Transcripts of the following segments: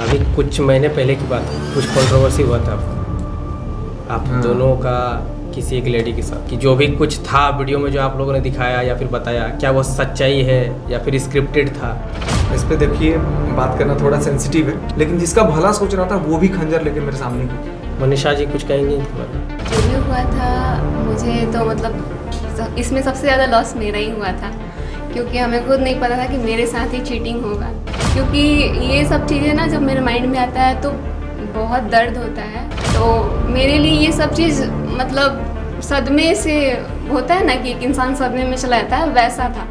अभी कुछ महीने पहले की बात है, कुछ कंट्रोवर्सी हुआ था आप दोनों का किसी एक लेडी के साथ कि जो भी कुछ था वीडियो में जो आप लोगों ने दिखाया या फिर बताया, क्या वो सच्चाई है या फिर स्क्रिप्टेड था? इस पे देखिए, बात करना थोड़ा सेंसिटिव है, लेकिन जिसका भला सोच रहा था वो भी खंजर लेके मेरे सामने की। मनीषा जी कुछ कहेंगी? जो भी हुआ था मुझे तो मतलब इसमें सबसे ज़्यादा लॉस मेरा ही हुआ था, क्योंकि हमें खुद नहीं पता था कि मेरे साथ ही चीटिंग होगा। क्योंकि ये सब चीज़ें ना जब मेरे माइंड में आता है तो बहुत दर्द होता है। तो मेरे लिए ये सब चीज़ मतलब सदमे से होता है ना कि एक इंसान सदमे में चला जाता है, वैसा था।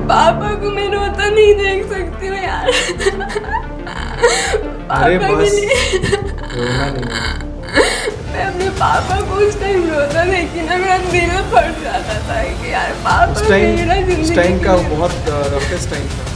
पापा को मैं रोता नहीं देख सकती हूँ यार। अरे पापा बस के लिए रोना नहीं। मैं अपने पापा को उस टाइम रोता देखी ना, मेरा दिल फट जाता था कि यार पापा उस मेरा जिंदगी टाइम का में- बहुत रफेस्ट टाइम था।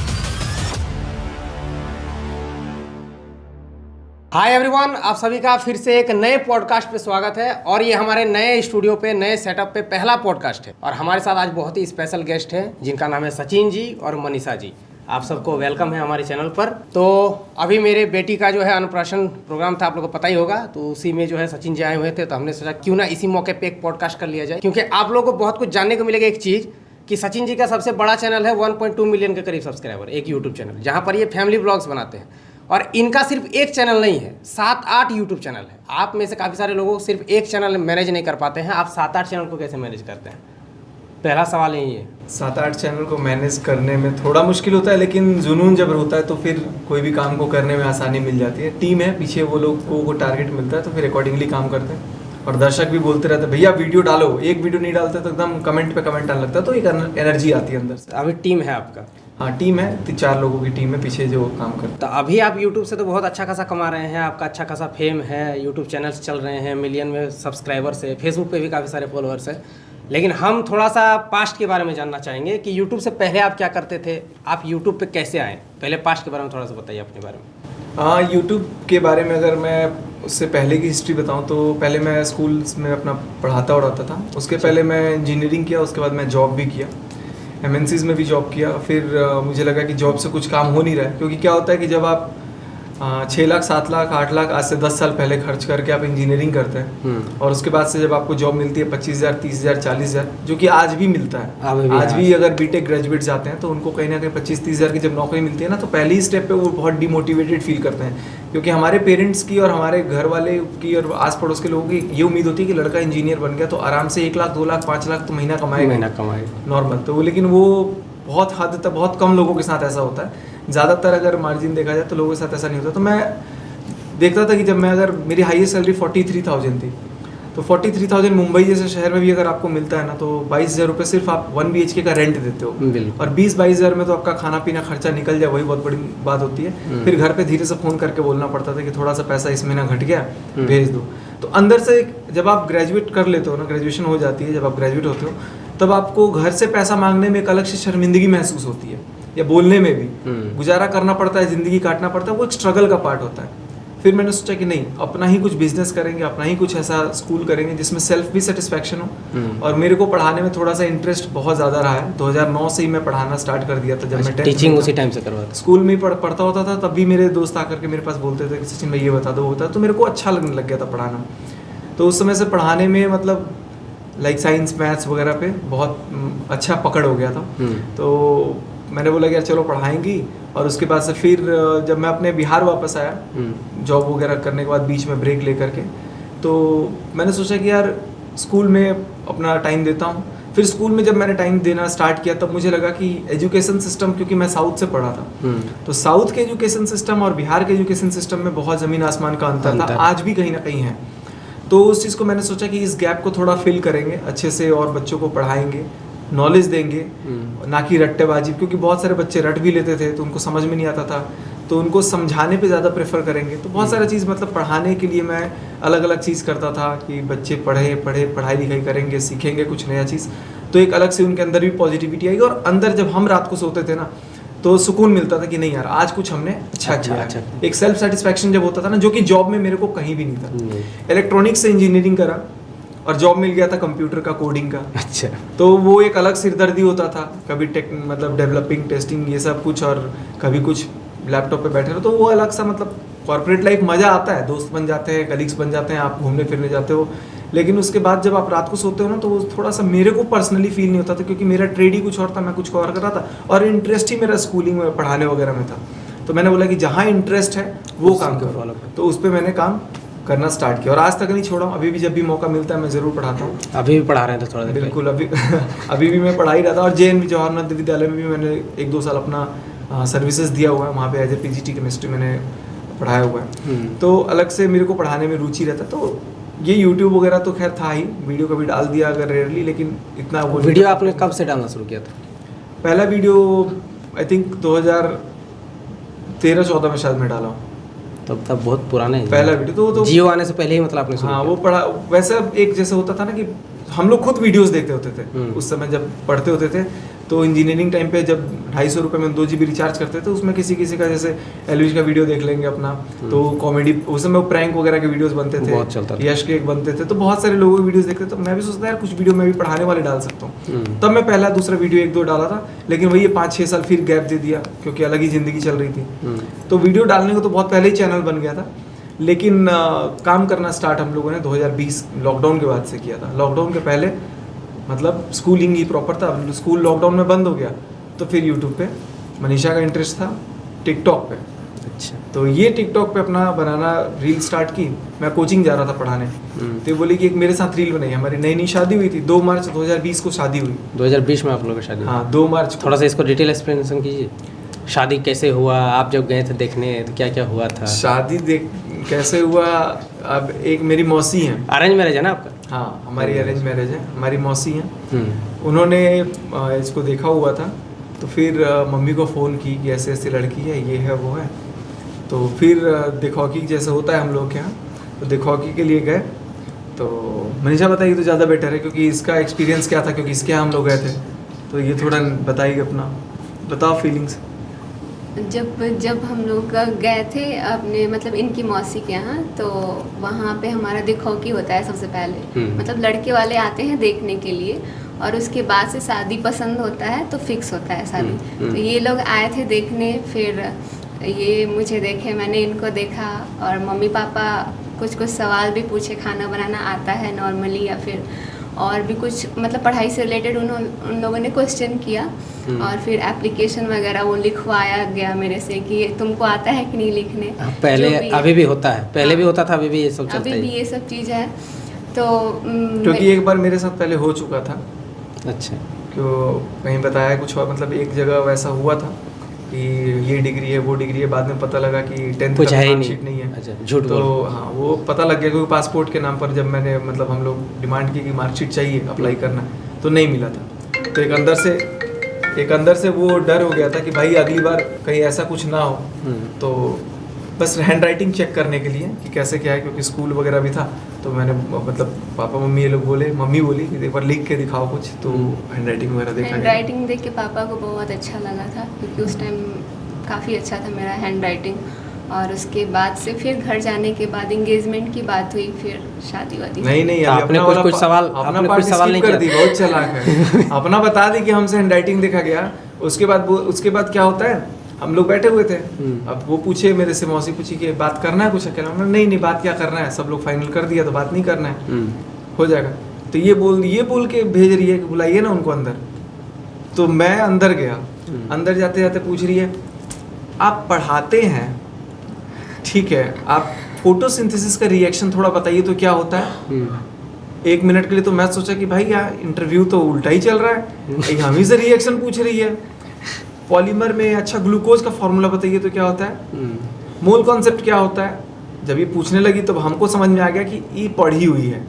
हाय एवरीवन, आप सभी का फिर से एक नए पॉडकास्ट पे स्वागत है। और ये हमारे नए स्टूडियो पे, नए सेटअप पे पहला पॉडकास्ट है। और हमारे साथ आज बहुत ही स्पेशल गेस्ट हैं जिनका नाम है सचिन जी और मनीषा जी। आप सबको वेलकम है हमारे चैनल पर। तो अभी मेरे बेटी का जो है अन्नप्राशन प्रोग्राम था, आप लोगों को पता ही होगा, तो उसी में जो है सचिन जी आए हुए थे। तो हमने सोचा क्यों ना इसी मौके पे एक पॉडकास्ट कर लिया जाए, क्योंकि आप लोगों को बहुत कुछ जानने को मिलेगा। एक चीज़ कि सचिन जी का सबसे बड़ा चैनल है 1.2 मिलियन के करीब सब्सक्राइबर, एक यूट्यूब चैनल, जहाँ पर ये फैमिली ब्लॉग्स बनाते हैं। और इनका सिर्फ एक चैनल नहीं है, 7-8 यूट्यूब चैनल है। आप में से काफ़ी सारे लोगों को सिर्फ एक चैनल मैनेज नहीं कर पाते हैं, आप 7-8 चैनल को कैसे मैनेज करते हैं? पहला सवाल यही है। 7-8 चैनल को मैनेज करने में थोड़ा मुश्किल होता है, लेकिन जुनून जब होता है तो फिर कोई भी काम को करने में आसानी मिल जाती है। टीम है पीछे, वो लोग को टारगेट मिलता है तो फिर अकॉर्डिंगली काम करते हैं। और दर्शक भी बोलते रहते हैं भैया वीडियो डालो, एक वीडियो नहीं डालते तो एकदम कमेंट पे कमेंट आने लगता है, तो एक एनर्जी आती है अंदर से। अभी टीम है आपका? हाँ, टीम है, 4 लोगों की टीम है पीछे जो काम करते तो अभी आप यूट्यूब से तो बहुत अच्छा खासा कमा रहे हैं, आपका अच्छा खासा फेम है, यूट्यूब चैनल्स चल रहे हैं, मिलियन में सब्सक्राइबर्स है, फेसबुक पे भी काफ़ी सारे फॉलोअर्स हैं। लेकिन हम थोड़ा सा पास्ट के बारे में जानना चाहेंगे कि यूट्यूब से पहले आप क्या करते थे, आप यूट्यूब पे कैसे आए? पहले पास्ट के बारे में थोड़ा सा बताइए अपने बारे में। हाँ, यूट्यूब के बारे में अगर मैं उससे पहले की हिस्ट्री बताऊं तो पहले मैं स्कूल्स में अपना पढ़ाता उड़ाता था। उसके पहले मैं इंजीनियरिंग किया, उसके बाद मैं जॉब भी किया, एमएनसीज में भी जॉब किया। फिर मुझे लगा कि जॉब से कुछ काम हो नहीं रहा है, क्योंकि क्या होता है कि जब आप 6 लाख 7 लाख 8 लाख आज से 10 साल पहले खर्च करके आप इंजीनियरिंग करते हैं, और उसके बाद से जब आपको जॉब मिलती है 25,000 30,000 40,000, जो कि आज भी मिलता है। आज भी अगर बीटेक ग्रेजुएट जाते हैं तो उनको कहीं ना कहीं 25-30,000 की जब नौकरी मिलती है ना, तो पहली ही स्टेप पे वो बहुत डिमोटिवेटेड फील करते हैं, क्योंकि हमारे पेरेंट्स की और हमारे घर वाले की और आस पड़ोस के लोगों की ये उम्मीद होती है कि लड़का इंजीनियर बन गया तो आराम से 1 लाख 2 लाख 5 लाख तो महीना कमाएगा नॉर्मल। तो लेकिन वो बहुत हद तक, बहुत कम लोगों के साथ ऐसा होता है। ज़्यादातर अगर मार्जिन देखा जाए तो लोगों के साथ ऐसा नहीं होता। तो मैं देखता था कि जब मैं, अगर मेरी हाईएस्ट सैलरी 43,000 थी, तो 43,000 मुंबई जैसे शहर में भी अगर आपको मिलता है ना, तो 22,000 रुपये सिर्फ आप 1 BHK का रेंट देते हो, और 20-22,000 में तो आपका खाना पीना खर्चा निकल जाए, वही बहुत बड़ी बात होती है। फिर घर पे धीरे से फ़ोन करके बोलना पड़ता था कि थोड़ा सा पैसा इस महीना घट गया, भेज दो। तो अंदर से जब आप ग्रेजुएट कर लेते हो ना, ग्रेजुएशन हो जाती है, जब आप ग्रेजुएट होते हो तब आपको घर से पैसा मांगने में एक अलग से शर्मिंदगी महसूस होती है, या बोलने में भी गुजारा करना पड़ता है, ज़िंदगी काटना पड़ता है, वो एक स्ट्रगल का पार्ट होता है। फिर मैंने सोचा कि नहीं, अपना ही कुछ बिजनेस करेंगे, अपना ही कुछ ऐसा स्कूल करेंगे जिसमें सेल्फ भी सेटिस्फैक्शन हो। और मेरे को पढ़ाने में थोड़ा सा इंटरेस्ट बहुत ज़्यादा रहा है। 2009 से ही मैं पढ़ाना स्टार्ट कर दिया था। जब मैं टीचिंग उसी टाइम से करवाता स्कूल में ही पढ़ता होता था, तब भी मेरे दोस्त आकर के मेरे पास बोलते थे कि सचिन भाई ये बता दो, वो बता दो, तो मेरे को अच्छा लगने लग गया था पढ़ाना। तो उस समय से पढ़ाने में मतलब लाइक साइंस मैथ्स वगैरह पे बहुत अच्छा पकड़ हो गया था। तो मैंने बोला कि यार चलो पढ़ाएंगी। और उसके बाद से फिर जब मैं अपने बिहार वापस आया जॉब वगैरह करने के बाद, बीच में ब्रेक लेकर के, तो मैंने सोचा कि यार स्कूल में अपना टाइम देता हूँ। फिर स्कूल में जब मैंने टाइम देना स्टार्ट किया तब मुझे लगा कि एजुकेशन सिस्टम, क्योंकि मैं साउथ से पढ़ा था, तो साउथ के एजुकेशन सिस्टम और बिहार के एजुकेशन सिस्टम में बहुत ज़मीन आसमान का अंतर था, आज भी कहीं ना कहीं है। तो उस चीज़ को मैंने सोचा कि इस गैप को थोड़ा फिल करेंगे अच्छे से, और बच्चों को पढ़ाएंगे, नॉलेज देंगे, ना कि रट्टेबाजी, क्योंकि बहुत सारे बच्चे रट भी लेते थे तो उनको समझ में नहीं आता था, तो उनको समझाने पे ज़्यादा प्रेफर करेंगे। तो बहुत सारा चीज़ मतलब पढ़ाने के लिए मैं अलग अलग चीज़ करता था कि बच्चे पढ़ाई लिखाई करेंगे, सीखेंगे कुछ नया चीज़, तो एक अलग से उनके अंदर भी पॉजिटिविटी आएगी। और अंदर जब हम रात को सोते थे ना, तो सुकून मिलता था कि नहीं यार आज कुछ हमने अच्छा किया। एक सेल्फ सेटिस्फैक्शन जब होता था ना, जो कि जॉब में मेरे को कहीं भी नहीं था। इलेक्ट्रॉनिक्स से इंजीनियरिंग करा और जॉब मिल गया था कंप्यूटर का, कोडिंग का। अच्छा। तो वो एक अलग सिरदर्दी होता था, कभी मतलब डेवलपिंग, टेस्टिंग, ये सब कुछ, और कभी कुछ लैपटॉप पे बैठे रहो, तो वो अलग सा मतलब कॉर्पोरेट लाइफ मज़ा आता है, दोस्त बन जाते हैं, कलीग्स बन जाते हैं, आप घूमने फिरने जाते हो। लेकिन उसके बाद जब आप रात को सोते हो ना, तो वो थोड़ा सा मेरे को पर्सनली फील नहीं होता था, क्योंकि मेरा ट्रेड ही कुछ और था, मैं कुछ और कर रहा था, और इंटरेस्ट ही मेरा स्कूलिंग में पढ़ाने वगैरह में था। तो मैंने बोला कि जहाँ इंटरेस्ट है वो काम करो, तो उस पर मैंने काम करना स्टार्ट किया और आज तक नहीं छोड़ा हूँ। अभी भी जब भी मौका मिलता है मैं ज़रूर पढ़ाता हूँ। अभी भी पढ़ा रहे थे थोड़ा देर? बिल्कुल, अभी भी मैं पढ़ा ही रहा था। और JNV जवाहर नवोदय विद्यालय में भी मैंने 1-2 साल अपना सर्विसेज दिया हुआ है, वहाँ पे एज ए PGT केमिस्ट्री मैंने पढ़ाया हुआ है। तो अलग से मेरे को पढ़ाने में रुचि रहता, तो ये YouTube वगैरह तो खैर था ही, वीडियो कभी डाल दिया अगर रेयरली, लेकिन इतना वो वीडियो आपने कब से डालना शुरू किया था? पहला वीडियो आई थिंक 2013-14 में शायद मैं डाला हूँ। तब बहुत पुराने हैं। पहला वीडियो तो जियो आने से पहले ही मतलब आपने शुरू हाँ किया? वो पढ़ा वैसे एक जैसे होता था ना कि हम लोग खुद वीडियोस देखते होते थे उस समय जब पढ़ते होते थे। तो इंजीनियरिंग टाइम पे जब 250 रुपये में 2 GB रिचार्ज करते थे, उसमें किसी का जैसे एलविश का वीडियो देख लेंगे अपना, तो कॉमेडी उस समय प्रैंक वगैरह के वीडियोस बनते थे, बहुत चलता था। यश के एक बनते थे, तो बहुत सारे लोगों के वीडियोस देखते थे। तो मैं भी सोचता यार कुछ वीडियो मैं भी पढ़ाने वाले डाल सकता हूँ। तब मैं पहला दूसरा वीडियो 1-2 डाला था, लेकिन वही 5-6 साल फिर गैप दे दिया क्योंकि अलग ही ज़िंदगी चल रही थी। तो वीडियो डालने को तो बहुत पहले ही चैनल बन गया था, लेकिन काम करना स्टार्ट हम लोगों ने 2020 लॉकडाउन के बाद से किया था। लॉकडाउन के पहले मतलब स्कूलिंग ही प्रॉपर था, स्कूल लॉकडाउन में बंद हो गया, तो फिर यूट्यूब पे मनीषा का इंटरेस्ट था, टिकटॉक पे। अच्छा। तो ये टिकटॉक पे अपना बनाना रील स्टार्ट की। मैं कोचिंग जा रहा था पढ़ाने, तो बोली कि एक मेरे साथ रील बनाई। हमारी नई शादी हुई थी, 2 मार्च 2020 को शादी हुई। 2020 में आप लोगों की शादी? हाँ 2 मार्च। थोड़ा सा इसको डिटेल एक्सप्लेनेशन कीजिए, शादी कैसे हुआ, आप जब गए थे देखने तो क्या क्या हुआ था? शादी देख कैसे हुआ, अब एक मेरी मौसी हैं। अरेंज मैरिज है ना आपका? हाँ हमारी अरेंज मैरिज है, हमारी मौसी हैं। उन्होंने इसको देखा हुआ था, तो फिर मम्मी को फ़ोन की कि ऐसे ऐसे लड़की है, ये है वो है। तो फिर दिखौकी जैसे होता है हम लोग के यहाँ, तो दिखौकी के लिए गए। तो मनीषा बताइए तो ज़्यादा बेटर है, क्योंकि इसका एक्सपीरियंस क्या था, क्योंकि इसके यहाँ हम लोग गए थे। तो ये थोड़ा बताइए अपना, बताओ फीलिंग्स। जब हम लोग गए थे अपने मतलब इनकी मौसी के यहाँ, तो वहाँ पे हमारा दिखौकी होता है सबसे पहले। मतलब लड़के वाले आते हैं देखने के लिए, और उसके बाद से शादी पसंद होता है तो फिक्स होता है शादी। तो ये लोग आए थे देखने, फिर ये मुझे देखे, मैंने इनको देखा, और मम्मी पापा कुछ कुछ सवाल भी पूछे, खाना बनाना आता है नॉर्मली या फिर और भी कुछ मतलब पढ़ाई से रिलेटेड उन लोगों ने क्वेश्चन किया। और फिर एप्लीकेशन वगैरह वो लिखवाया गया मेरे से कि तुमको आता है कि नहीं लिखने। पहले अभी भी होता है, पहले भी होता था, अभी भी ये सब चलता है। अभी भी ये सब चीज़ है। तो क्योंकि एक बार मेरे साथ पहले हो चुका था। अच्छा। क्यों कहीं बताया कुछ और, मतलब एक जगह वैसा हुआ था कि ये डिग्री है वो डिग्री है, बाद में पता लगा कि 10th कुछ का है ही मार्कशीट नहीं है। अच्छा, झूठ तो बोल। हाँ वो पता लग गया, क्योंकि पासपोर्ट के नाम पर जब मैंने मतलब हम लोग डिमांड की कि मार्कशीट चाहिए अप्लाई करना, तो नहीं मिला था। तो एक अंदर से वो डर हो गया था कि भाई अगली बार कहीं ऐसा कुछ ना हो। तो बस हैंड राइटिंग चेक करने के लिए कि कैसे क्या है, क्योंकि स्कूल वगैरह भी था। तो मैंने मतलब पापा मम्मी ये लोग बोले, मम्मी बोली कि एक बार लिख के दिखाओ कुछ, तो हैंड राइटिंग वगैरह देखा। हैंड राइटिंग देख के पापा को बहुत अच्छा लगा था, क्योंकि उस टाइम काफ़ी अच्छा था मेरा हैंड राइटिंग। और उसके बाद से फिर घर जाने के बाद इंगेजमेंट की बात हुई, फिर शादी वादी। नहीं आपने कुछ सवाल नहीं कर दी, बहुत चालाक है। अपना बता दी कि हमसे हैंड राइटिंग देखा गया। उसके बाद क्या होता है, हम लोग बैठे हुए थे। अब वो पूछे मेरे से, मौसी पूछी कि बात करना है कुछ अकेला? नहीं बात क्या करना है, सब लोग फाइनल कर दिया तो बात नहीं करना है, हो जाएगा। तो ये बोल के भेज रही है कि बुलाइए ना उनको अंदर। तो मैं अंदर गया, अंदर जाते जाते पूछ रही है, आप पढ़ाते हैं ठीक है, आप फोटोसिंथेसिस का रिएक्शन थोड़ा बताइए तो क्या होता है। 1 मिनट के लिए तो मैं सोचा कि भाई यार इंटरव्यू तो उल्टा ही चल रहा है, हम ही से रिएक्शन पूछ रही है। पॉलीमर में अच्छा ग्लूकोज का फॉर्मूला बताइए तो क्या होता है, मोल कॉन्सेप्ट क्या होता है। जब ये पूछने लगी तब हमको समझ में आ गया कि ये पढ़ी हुई है,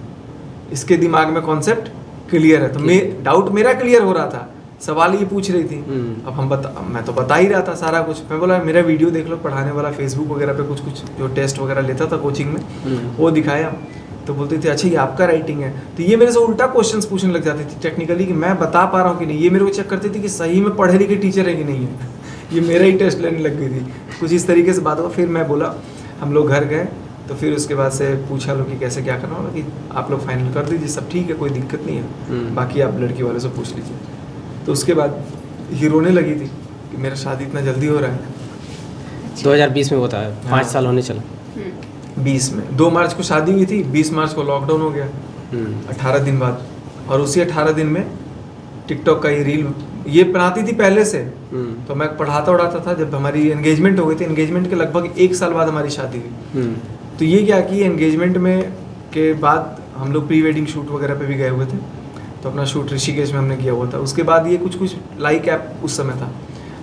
इसके दिमाग में कॉन्सेप्ट क्लियर है। तो डाउट मेरा क्लियर हो रहा था, सवाल ये पूछ रही थी। अब मैं तो बता ही रहा था सारा कुछ। मैं बोला मेरा वीडियो देख लो पढ़ाने वाला, फेसबुक वगैरह पे कुछ जो टेस्ट वगैरह लेता था कोचिंग में, वो दिखाया। तो बोलती थी अच्छा ये आपका राइटिंग है। तो ये मेरे से उल्टा क्वेश्चंस पूछने लग जाती थी टेक्निकली, कि मैं बता पा रहा हूँ कि नहीं। ये मेरे को चेक करती थी कि सही में पढ़े लिखे टीचर है कि नहीं है। ये मेरा ही टेस्ट लेने लग गई थी। कुछ इस तरीके से बात हुआ। फिर मैं बोला, हम लोग घर गए, तो फिर उसके बाद से पूछा लोग कि कैसे क्या करना होगा, कि आप लोग फाइनल कर दीजिए, सब ठीक है, कोई दिक्कत नहीं है, बाकी आप लड़की वाले से पूछ लीजिए। तो उसके बाद ही रोने लगी थी कि मेरा शादी इतना जल्दी हो रहा है। 2020 में होता है, 5 साल होने चला। 20 में 2 मार्च को शादी हुई थी, 20 मार्च को लॉकडाउन हो गया 18 दिन बाद। और उसी 18 दिन में टिकटॉक का ये रील ये बनाती थी पहले से, तो मैं पढ़ाता उड़ाता था। जब हमारी एंगेजमेंट हो गई थी, एंगेजमेंट के लगभग 1 साल बाद हमारी शादी हुई। तो ये क्या कि एंगेजमेंट में के बाद हम लोग प्री वेडिंग शूट वगैरह पे भी गए हुए थे, तो अपना शूट ऋषिकेश में हमने किया हुआ था। उसके बाद ये कुछ लाइक ऐप उस समय था,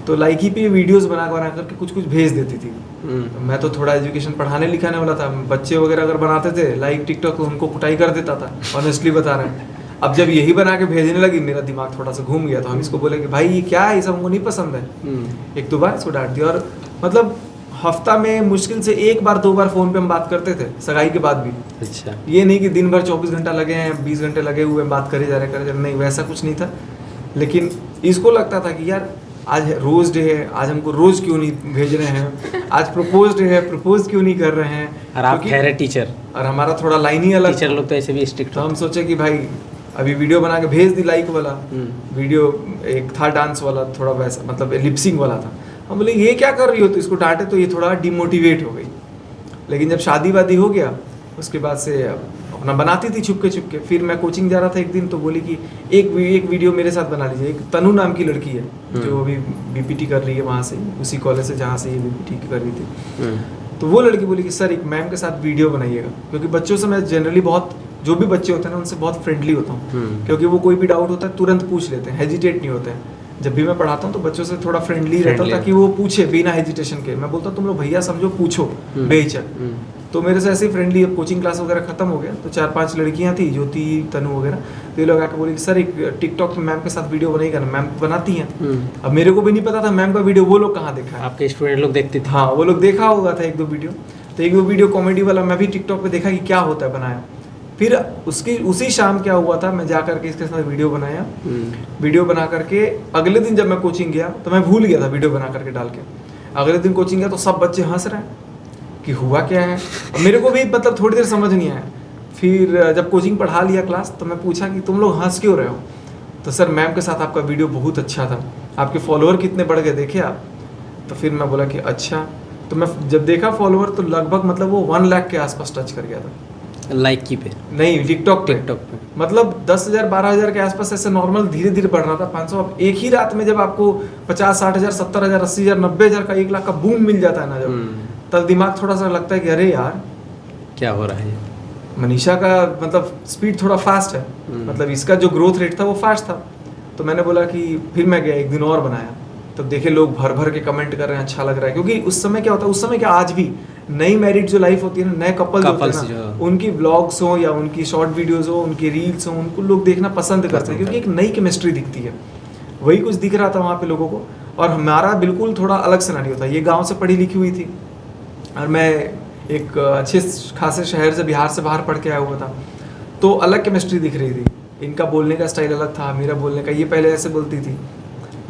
तो लाइकी पे वीडियोस बना करके कुछ भेज देती थी। तो मैं तो थोड़ा एजुकेशन पढ़ाने लिखाने वाला था, बच्चे वगैरह अगर बनाते थे लाइक टिकटॉक, उनको कुटाई कर देता था, ऑनेस्टली बता रहे हैं। अब जब यही बना के भेजने लगी, मेरा दिमाग थोड़ा सा घूम गया। तो हम इसको बोले कि भाई ये क्या है, ये सब हमको नहीं पसंद है। 1-2 बार इसको डांट दिया। और मतलब हफ्ता में मुश्किल से 1 बार 2 बार फ़ोन पे हम बात करते थे, सगाई के बाद भी। अच्छा, ये नहीं कि दिन भर 24 घंटा लगे हैं, 20 घंटे लगे हुए हैं, बात करे जा रहे, नहीं वैसा कुछ नहीं था। लेकिन इसको लगता था कि यार आज रोज डे है, आज हमको रोज क्यों नहीं भेज रहे हैं, आज प्रपोज डे है, प्रपोज क्यों नहीं कर रहे हैं। और आप ठहरे टीचर, और हमारा थोड़ा लाइन ही अलग, टीचर लोग तो ऐसे भी स्ट्रिक्ट। तो हम सोचे कि भाई अभी वीडियो बना के भेज दी लाइक वाला वीडियो, एक था डांस वाला, थोड़ा वैसा मतलब लिपसिंग वाला था। हम बोले ये क्या कर रही हो, तो इसको डांटे तो ये थोड़ा डिमोटिवेट हो गई। लेकिन जब शादी वादी हो गया उसके बाद से अपना बनाती थी छुपके छुपके। फिर मैं कोचिंग जा रहा था एक दिन, तो बोली कि एक वीडियो मेरे साथ बना लीजिए। एक तनु नाम की लड़की है जो अभी बीपीटी कर रही है वहाँ से, उसी कॉलेज से जहाँ से ये बीपीटी कर रही थी। तो वो लड़की बोली कि सर एक मैम के साथ वीडियो बनाइएगा, क्योंकि बच्चों से मैं जनरली बहुत, जो भी बच्चे होते हैं ना उनसे बहुत फ्रेंडली होता हूँ, क्योंकि वो कोई भी डाउट होता है तुरंत पूछ लेते हैं, हेजिटेट नहीं होते हैं। जब भी मैं पढ़ाता हूँ तो बच्चों से थोड़ा फ्रेंडली रहता हूँ, ताकि वो पूछे बिना हेजिटेशन के। मैं बोलता हूँ तुम लोग भैया समझो, पूछो बेहिचक। तो मेरे से ऐसे ही फ्रेंडली, अब कोचिंग क्लास वगैरह खत्म हो गया, तो 4-5 लड़कियां थी, ज्योति, तनु वगैरह। तो ये लोग आके बोले कि सर एक टिकटॉक पे मैम के साथ वीडियो बनाएगा ना, मैम बनाती हैं। अब मेरे को भी नहीं पता था मैम का वीडियो वो लोग कहाँ देखा है। आपके स्टूडेंट लोग देखते थे? हाँ, वो लोग देखा होगा था 1-2 वीडियो। तो 1-2 वीडियो कॉमेडी वाला मैं भी टिकटॉक पे देखा कि क्या होता है, बनाया। फिर उसी शाम क्या हुआ था, मैं जा करके इसके साथ वीडियो बनाया। वीडियो बना करके अगले दिन जब मैं कोचिंग गया तो मैं भूल गया था वीडियो बना करके डाल के। अगले दिन कोचिंग गया तो सब बच्चे हंस रहे हैं कि हुआ क्या है। अब मेरे को भी मतलब थोड़ी देर समझ नहीं आया। फिर जब कोचिंग पढ़ा लिया क्लास, तो मैं पूछा कि तुम लोग हंस क्यों रहे हो। तो सर मैम के साथ आपका वीडियो बहुत अच्छा था, आपके फॉलोअर कितने बढ़ गए देखे आप। तो फिर मैं बोला कि अच्छा। तो मैं जब देखा फॉलोअर तो लगभग मतलब वो 1 लाख के आसपास टच कर गया था। लाइक की पे नहीं, टिकटॉक पे पे मतलब 10,000-12,000 के आसपास ऐसे नॉर्मल धीरे धीरे बढ़ रहा था। 500 अब एक ही रात में जब आपको 50-60,000, 70,000, 80,000, 90,000 का 1 लाख का बूम मिल जाता है ना, जब तब दिमाग थोड़ा सा लगता है कि अरे यार क्या हो रहा है। मनीषा का मतलब स्पीड थोड़ा फास्ट है, मतलब इसका जो ग्रोथ रेट था वो फास्ट था। तो मैंने बोला कि फिर मैं गया एक दिन और बनाया, तो देखे लोग भर भर के कमेंट कर रहे हैं, अच्छा लग रहा है। क्योंकि उस समय क्या होता है, उस समय क्या आज भी नई मैरिड जो लाइफ होती है ना, नए कपल होते हैं ना, उनकी व्लॉग्स हो या उनकी शॉर्ट वीडियोस हो, उनकी रील्स हो, उनको लोग देखना पसंद करते हैं, क्योंकि एक नई केमिस्ट्री दिखती है। वही कुछ दिख रहा था वहाँ पे लोगों को, और हमारा बिल्कुल थोड़ा अलग सिनेरियो था। ये गाँव से पढ़ी लिखी हुई थी और मैं एक अच्छे खासे शहर से, बिहार से बाहर पढ़ के आया हुआ था, तो अलग केमिस्ट्री दिख रही थी। इनका बोलने का स्टाइल अलग था, मेरा बोलने का। ये पहले ऐसे बोलती थी,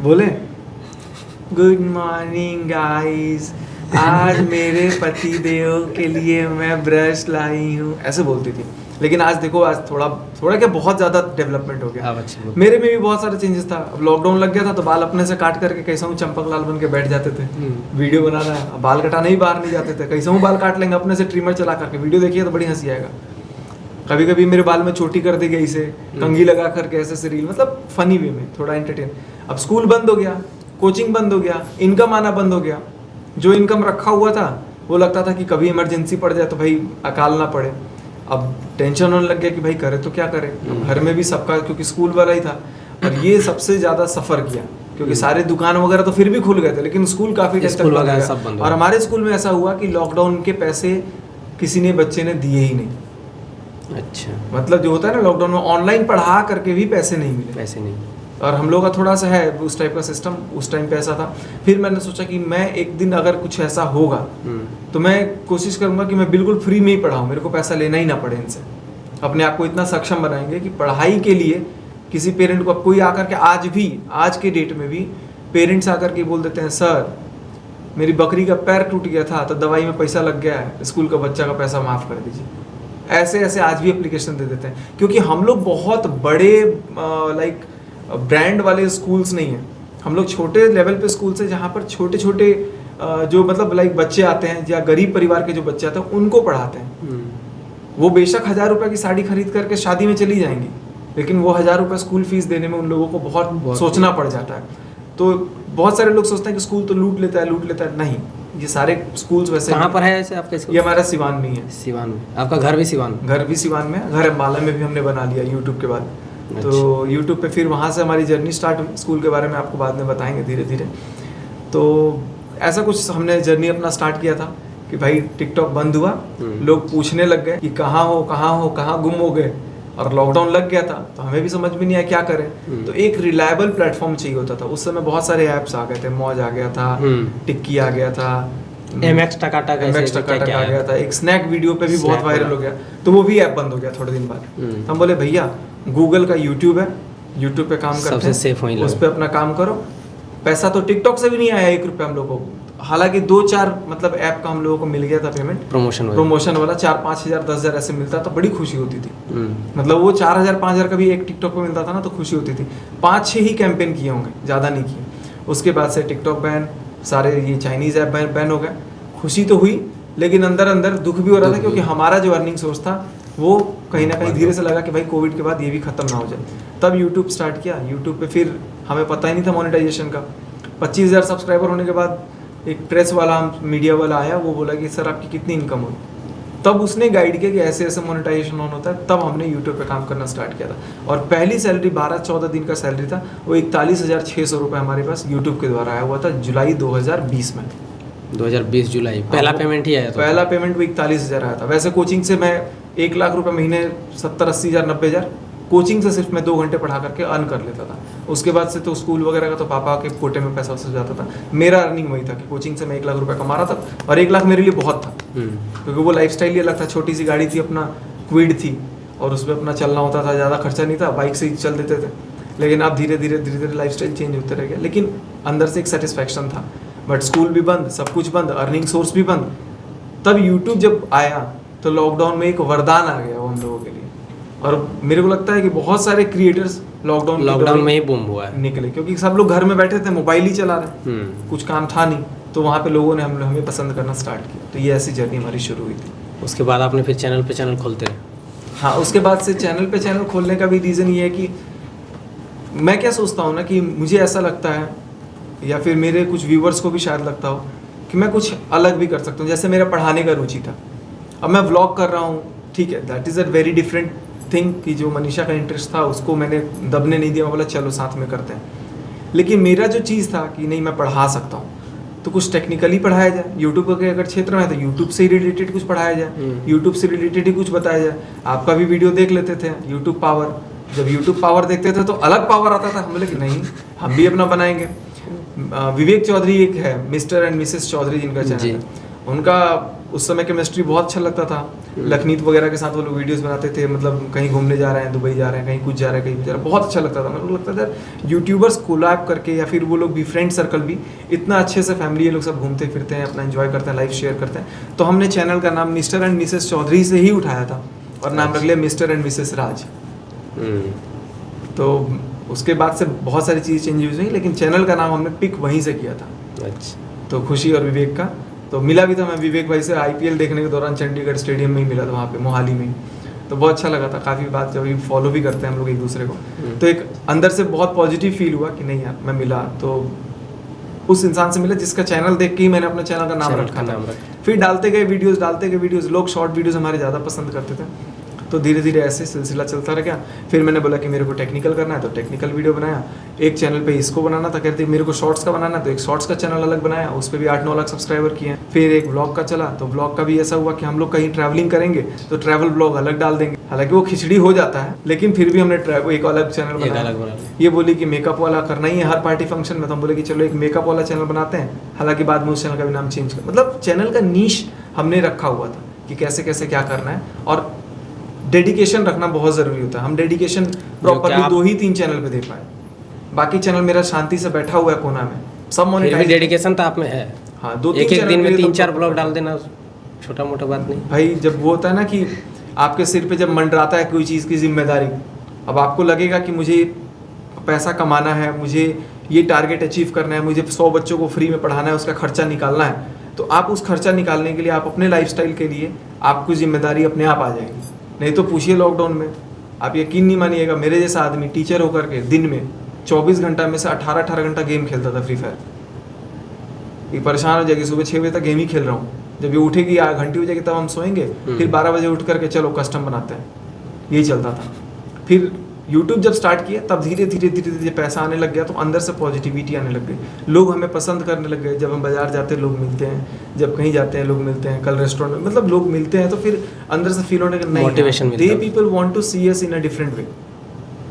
बोले गुड मॉर्निंग गाइस, आज मेरे पति देव के लिए मैं ब्रश लाई हूँ, ऐसे बोलती थी। लेकिन आज देखो, आज थोड़ा क्या बहुत ज़्यादा डेवलपमेंट हो गया। मेरे में भी बहुत सारे चेंजेस था। अब लॉकडाउन लग गया था तो बाल अपने से काट करके कैसा हूँ चंपक लाल बन के बैठ जाते थे, वीडियो बनाना है। अब बाल कटाने ही बाहर नहीं जाते थे, कैसा हूँ बाल काट लेंगे अपने से ट्रिमर चला करके। वीडियो देखिए तो बड़ी हंसी आएगा। कभी कभी मेरे बाल में चोटी कर दी गई से, कंघी लगा करके ऐसे से रील, मतलब फनी वे में, थोड़ा एंटरटेन। अब स्कूल बंद हो गया, कोचिंग बंद हो गया, इनकम आना बंद हो गया। जो इनकम रखा हुआ था वो लगता था कि कभी इमरजेंसी पड़ जाए तो भाई अकाल ना पड़े। अब टेंशन होने लग गया कि भाई करे तो क्या करे। घर में भी सबका, क्योंकि स्कूल वाला ही था, और ये सबसे ज़्यादा सफ़र किया, क्योंकि सारे दुकान वगैरह तो फिर भी खुल गए थे, लेकिन स्कूल काफ़ी टाइम तक बंद गया। और हमारे स्कूल में ऐसा हुआ कि लॉकडाउन के पैसे किसी ने बच्चे ने दिए ही नहीं। अच्छा, मतलब जो होता है ना लॉकडाउन में, ऑनलाइन पढ़ा करके भी पैसे नहीं मिले। पैसे नहीं। और हम लोग का थोड़ा सा है उस टाइप का सिस्टम, उस टाइम पे ऐसा था। फिर मैंने सोचा कि मैं एक दिन अगर कुछ ऐसा होगा तो मैं कोशिश करूंगा कि मैं बिल्कुल फ्री में ही पढ़ाऊँ, मेरे को पैसा लेना ही ना पड़े इनसे। अपने आप को इतना सक्षम बनाएंगे कि पढ़ाई के लिए किसी पेरेंट को, कोई आकर के आज के डेट में भी पेरेंट्स आकर के बोल देते हैं, सर मेरी बकरी का पैर टूट गया था तो दवाई में पैसा लग गया है, स्कूल का बच्चा का पैसा माफ़ कर दीजिए। ऐसे ऐसे आज भी एप्लीकेशन दे देते हैं, क्योंकि हम लोग बहुत बड़े लाइक ब्रांड वाले स्कूल्स नहीं हैं। हम लोग छोटे लेवल पे स्कूल्स हैं, जहाँ पर छोटे छोटे जो मतलब लाइक बच्चे आते हैं या गरीब परिवार के जो बच्चे आते हैं उनको पढ़ाते हैं। वो बेशक 1000 रुपए की साड़ी खरीद करके शादी में चली जाएंगी, लेकिन वो 1000 रुपए स्कूल फीस देने में उन लोगों को बहुत सोचना पड़ जाता है। तो बहुत सारे लोग सोचते हैं कि स्कूल तो लूट लेता है, नहीं, ये सारे स्कूल्स वैसे कहाँ पर है ऐसे आपके स्कूल? ये हमारा सिवान में ही है। सिवान में? आपका घर भी सिवान? घर भी सिवान में, घर अम्बाला में भी हमने बना लिया यूट्यूब के बाद। तो यूट्यूब पे फिर वहाँ से हमारी जर्नी स्टार्ट हुई। स्कूल के बारे में आपको बाद में बताएंगे धीरे धीरे। तो ऐसा कुछ हमने जर्नी अपना स्टार्ट किया था कि भाई टिकटॉक बंद हुआ, लोग पूछने लग गए कि कहाँ हो, कहाँ गुम हो गए, और लॉकडाउन लग गया था तो हमें भी समझ में नहीं आया क्या करें। तो एक रिलायबल प्लेटफॉर्म चाहिए होता था। उस समय बहुत सारे ऐप्स आ गए थे, मौज आ गया था, टिक्की आ गया था, MX टकाटक आ गया था, एक स्नैक वीडियो पे भी बहुत वायरल हो गया। तो वो भी ऐप बंद हो गया थोड़े दिन बाद। तो हम बोले भैया गूगल का यूट्यूब है, यूट्यूब पे काम करते हैं, सेफ उस पे अपना काम करो। पैसा तो टिकटॉक से भी नहीं आया 1 रुपया हम लोग को, हालांकि 2-4 मतलब ऐप का हम लोगों को मिल गया था पेमेंट, प्रमोशन वाला 4-5 हज़ार 10 हज़ार ऐसे मिलता था, बड़ी खुशी होती थी। मतलब वो 4,000-5,000 का भी एक टिकटॉक पे मिलता था ना, तो खुशी होती थी। 5-6 ही कैंपेन किए होंगे, ज़्यादा नहीं किए। उसके बाद से टिकटॉक बैन, सारे ये चाइनीज़ ऐप बैन हो गए। खुशी तो हुई, लेकिन अंदर अंदर दुख भी हो रहा था, क्योंकि हमारा जो अर्निंग सोर्स था वो कहीं ना कहीं धीरे से लगा कि भाई कोविड के बाद ये भी खत्म ना हो जाए। तब यूट्यूब स्टार्ट किया। यूट्यूब पे फिर हमें पता ही नहीं था मोनेटाइजेशन का। 25,000 सब्सक्राइबर होने के बाद एक प्रेस वाला, मीडिया वाला आया, वो बोला कि सर आपकी कितनी इनकम हो। तब उसने गाइड किया कि ऐसे ऐसे मोनेटाइजेशन ऑन होता है। तब हमने यूट्यूब पे काम करना स्टार्ट किया था, और पहली सैलरी 12-14 दिन का सैलरी था, वो 41,600 रुपये हमारे पास यूट्यूब के द्वारा आया हुआ था जुलाई 2020 में। 2020 जुलाई पहला पेमेंट ही आया था। पहला पेमेंट वो 41,000 आया था। वैसे कोचिंग से मैं 1 लाख रुपए महीने 70-80 हज़ार 90 हज़ार कोचिंग से सिर्फ मैं 2 घंटे पढ़ा करके अर्न कर लेता था। उसके बाद से तो स्कूल वगैरह का तो पापा के कोटे में पैसा उससे जाता था। मेरा अर्निंग वही था कि कोचिंग से मैं 1 लाख रुपए कमा रहा था, और 1 लाख मेरे लिए बहुत था, क्योंकि वो लाइफस्टाइल ही अलग था। छोटी सी गाड़ी थी, अपना क्विड थी, और उसमें अपना चलना होता था, ज़्यादा खर्चा नहीं था, बाइक से ही चल देते थे। लेकिन अब धीरे धीरे लाइफस्टाइल चेंज होते रह गया, लेकिन अंदर से एक सेटिस्फैक्शन था। बट स्कूल भी बंद, सब कुछ बंद, अर्निंग सोर्स भी बंद। तब यूट्यूब जब आया तो लॉकडाउन में एक वरदान आ गया वो हम लोगों के लिए। और मेरे को लगता है कि बहुत सारे क्रिएटर्स लॉकडाउन में ही बूम हुआ है, निकले, क्योंकि सब लोग घर में बैठे थे, मोबाइल ही चला रहे, कुछ काम था नहीं। तो वहाँ पे लोगों ने हमें पसंद करना स्टार्ट किया। तो ये ऐसी जर्नी हमारी शुरू हुई थी। उसके बाद आपने फिर चैनल पे चैनल खोलते रहे? हाँ, उसके बाद से चैनल पे चैनल खोलने का भी रीज़न ये है कि मैं क्या सोचता हूँ ना, कि मुझे ऐसा लगता है, या फिर मेरे कुछ व्यूवर्स को भी शायद लगता हो, कि मैं कुछ अलग भी कर सकता हूँ। जैसे मेरा पढ़ाने का रुचि था, अब मैं व्लॉग कर रहा हूँ, ठीक है, that is a very different thing. कि जो मनीषा का इंटरेस्ट था उसको मैंने दबने नहीं दिया, बोला चलो साथ में करते हैं। लेकिन मेरा जो चीज़ था कि नहीं, मैं पढ़ा सकता हूँ, तो कुछ टेक्निकली पढ़ाया जाए। यूट्यूब के अगर क्षेत्र में है तो यूट्यूब से ही रिलेटेड कुछ पढ़ाया जाए, यूट्यूब से रिलेटेड ही कुछ बताया जाए। आपका भी वीडियो देख लेते थे, यूट्यूब पावर, जब यूट्यूब पावर देखते थे तो अलग पावर आता था। हम बोले कि नहीं, हम भी अपना बनाएंगे। विवेक चौधरी एक है, मिस्टर एंड मिसेस चौधरी जिनका चैनल है, उनका उस समय केमिस्ट्री बहुत अच्छा लगता था। लखनीत वगैरह के साथ वो लोग वीडियोस बनाते थे, मतलब कहीं घूमने जा रहे हैं, दुबई जा रहे हैं, कहीं कुछ जा रहे हैं, कहीं जा रहे हैं, बहुत अच्छा लगता था। मेरे को लगता था यूट्यूबर्स कोलैब करके, या फिर वो लोग भी, फ्रेंड सर्कल भी इतना अच्छे से, फैमिली ये लोग सब घूमते फिरते हैं, अपना एंजॉय करते हैं, लाइफ शेयर करते हैं। तो हमने चैनल का नाम मिस्टर एंड मिसेस चौधरी से ही उठाया था, और नाम रख लिया मिस्टर एंड मिसेस राज। तो उसके बाद से बहुत सारी चीज़ चेंजेस हुई, लेकिन चैनल का नाम हमने पिक वहीं से किया था। अच्छा। तो खुशी और विवेक का तो मिला भी था। मैं विवेक भाई से IPL देखने के दौरान चंडीगढ़ स्टेडियम में ही मिला था, वहाँ पे मोहाली में ही। तो बहुत अच्छा लगा था, काफ़ी बात जब फॉलो भी करते हैं हम लोग एक दूसरे को, तो एक अंदर से बहुत पॉजिटिव फील हुआ कि नहीं यार, मैं मिला तो उस इंसान से मिला जिसका चैनल देख के ही मैंने अपने चैनल का नाम रखा था। फिर डालते गए वीडियोज़, लोग शॉर्ट वीडियोज़ हमारे ज़्यादा पसंद करते थे। तो धीरे धीरे ऐसे सिलसिला चलता रह गया। फिर मैंने बोला कि मेरे को टेक्निकल करना है, तो टेक्निकल वीडियो बनाया। एक चैनल पे इसको बनाना था, कहते मेरे को शॉर्ट्स का बनाना है, तो एक शॉर्ट्स का चैनल अलग बनाया, उस पर भी 8-9 लाख सब्सक्राइबर किए हैं। फिर एक व्लॉग का चला, तो व्लॉग का भी ऐसा हुआ कि हम लोग कहीं ट्रैवलिंग करेंगे तो ट्रैवल व्लॉग अलग डाल देंगे। हालांकि वो खिचड़ी हो जाता है, लेकिन फिर भी हमने एक अलग चैनल बनाया। ये बोली कि मेकअप वाला करना ही है हर पार्टी फंक्शन में, तो हम बोले कि चलो एक मेकअप वाला चैनल बनाते हैं। हालांकि बाद में उस चैनल का भी नाम चेंज कर, मतलब चैनल का नीश हमने रखा हुआ था कि कैसे कैसे क्या करना है, और डेडिकेशन रखना बहुत ज़रूरी होता है। हम डेडिकेशन प्रॉपरली 2-3 चैनल पे दे पाए, बाकी चैनल मेरा शांति से बैठा हुआ है कोना में, सब मोनेटाइज। डेडिकेशन तो आप में है। हाँ, 2-3 एक दिन में 3-4 ब्लॉग डाल देना छोटा मोटा बात नहीं भाई। जब वो होता है ना कि आपके सिर पे जब मंडराता है कोई चीज़ की जिम्मेदारी, अब आपको लगेगा कि मुझे पैसा कमाना है, मुझे ये टारगेट अचीव करना है, मुझे 100 बच्चों को फ्री में पढ़ाना है, उसका खर्चा निकालना है, तो आप उस खर्चा निकालने के लिए आप अपने लाइफस्टाइल के लिए आपको जिम्मेदारी अपने आप आ जाएगी। नहीं तो पूछिए लॉकडाउन में, आप यकीन नहीं मानिएगा, मेरे जैसा आदमी टीचर होकर के दिन में 24 घंटा में से 18 घंटा गेम खेलता था फ्री फायर। ये परेशान हो जाएगी, सुबह 6 बजे तक गेम ही खेल रहा हूँ, जब ये उठेगी 8 घंटे हो जाएगी तब हम सोएंगे, फिर 12 बजे उठ करके चलो कस्टम बनाते हैं, यही चलता था। फिर यूट्यूब जब स्टार्ट किया तब धीरे धीरे पैसा आने लग गया, तो अंदर से पॉजिटिविटी आने लग गई, लोग हमें पसंद करने लग गए। जब हम बाजार जाते हैं लोग मिलते हैं, जब कहीं जाते हैं लोग मिलते हैं, कल रेस्टोरेंट में मतलब लोग मिलते हैं, तो फिर अंदर से फील होने का नहीं, motivation the people want to see us in a different way.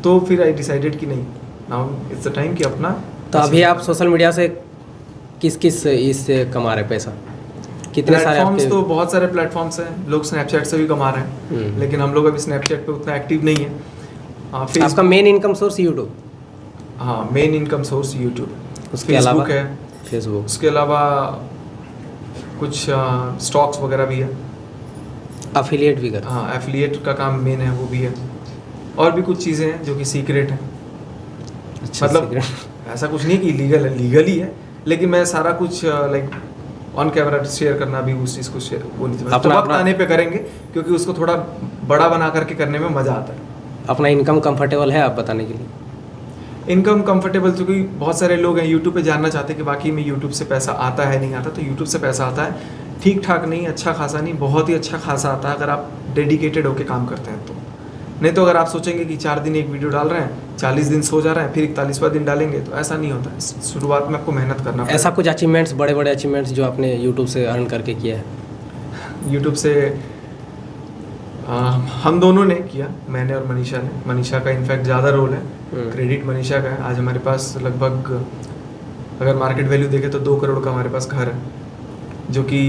तो फिर आई डिसाइडेड कि नहीं, नाउ इट्स द टाइम कि अपना। तो अभी आप सोशल मीडिया से किस इससे कमा रहे पैसा? कितने सारे प्लेटफॉर्म्स? तो बहुत सारे प्लेटफॉर्म्स हैं, लोग स्नैपचैट से भी कमा रहे हैं, लेकिन हम लोग अभी स्नैपचैट पे उतना एक्टिव नहीं है। आपका मेन इनकम सोर्स यूट्यूब? हाँ, मेन इनकम सोर्स यूट्यूब, उसके अलावा है फेसबुक, उसके अलावा कुछ स्टॉक्स वगैरह भी है, एफिलिएट भी कर। हाँ, एफिलिएट का काम मेन है, वो भी है, और भी कुछ चीज़ें हैं जो कि सीक्रेट है। अच्छा, मतलब ऐसा कुछ नहीं कि लीगल है, लीगल ही है, लेकिन मैं सारा कुछ लाइक ऑन कैमरा शेयर करना भी उस चीज़ को शेयर वो नहीं, तो वक्त आने पे करेंगे, क्योंकि उसको थोड़ा बड़ा बना करके करने में मज़ा आता है। अपना इनकम कंफर्टेबल है आप बताने के लिए? इनकम कंफर्टेबल, क्योंकि बहुत सारे लोग हैं यूट्यूब पे जानना चाहते हैं कि बाकी में यूट्यूब से पैसा आता है नहीं आता। तो यूट्यूब से पैसा आता है, ठीक ठाक नहीं, अच्छा खासा नहीं, बहुत ही अच्छा खासा आता है अगर आप डेडिकेटेड होकर काम करते हैं तो। नहीं तो अगर आप सोचेंगे कि 4 दिन एक वीडियो डाल रहे हैं, 40 दिन सो जा रहे हैं, फिर 41वां दिन डालेंगे, तो ऐसा नहीं होता है। शुरुआत में आपको मेहनत करना पड़ेगा। ऐसा कुछ अचीवमेंट्स, बड़े बड़े अचीवमेंट्स जो आपने यूट्यूब से अर्न करके किया है? यूट्यूब से हम दोनों ने किया, मैंने और मनीषा ने। मनीषा का इनफैक्ट ज़्यादा रोल है, क्रेडिट मनीषा का है। आज हमारे पास लगभग अगर मार्केट वैल्यू देखें तो 2 करोड़ का हमारे पास घर है, जो कि